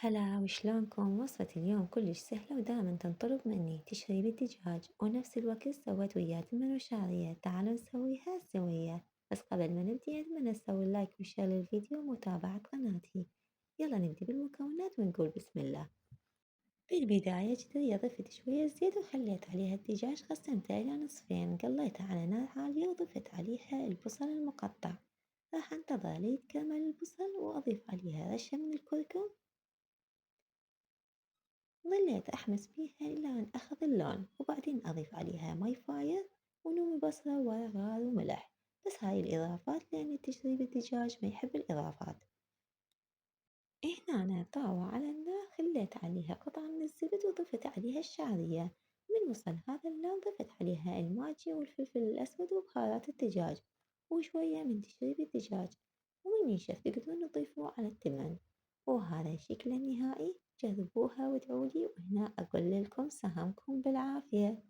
هلا وشلونكم؟ وصفة اليوم كلش سهلة ودائما تنطلب مني تشريب الدجاج ونفس الوقت سويت وياه تمن وشعرية. تعالوا نسويها سوية. بس قبل ما نبدي أتمنى تسوي لايك وشير للفيديو ومتابعة قناتي. يلا نبدي بالمكونات ونقول بسم الله. بالبداية جدرية ضفت شوية زيت وخليت عليها الدجاج، قسمته إلى نصفين، قليته على نار عالية وضفت عليها البصل المقطع. راح انتظر ليتكرمل البصل وأضيف عليها رشة من الكركم. ظليت أحمس بيها إلى أن أخذ اللون وبعدين أضيف عليها ماي فاير ونومي بصلة ورق غار وملح. بس هاي الإضافات لأن تشريب الدجاج ما يحب الإضافات. هنا أنا طاوة على النار خليت عليها قطعة من الزبد وضفت عليها الشعرية. من وصل هذا اللون ضفت عليها الماجي والفلفل الأسود وبهارات الدجاج وشوية من تشريب الدجاج. ومن ينشف تقدرون تضيفوه على التمن. وهذا شكله النهائي، جربوها وادعولي، وهنا أقول لكم سهمكم بالعافية.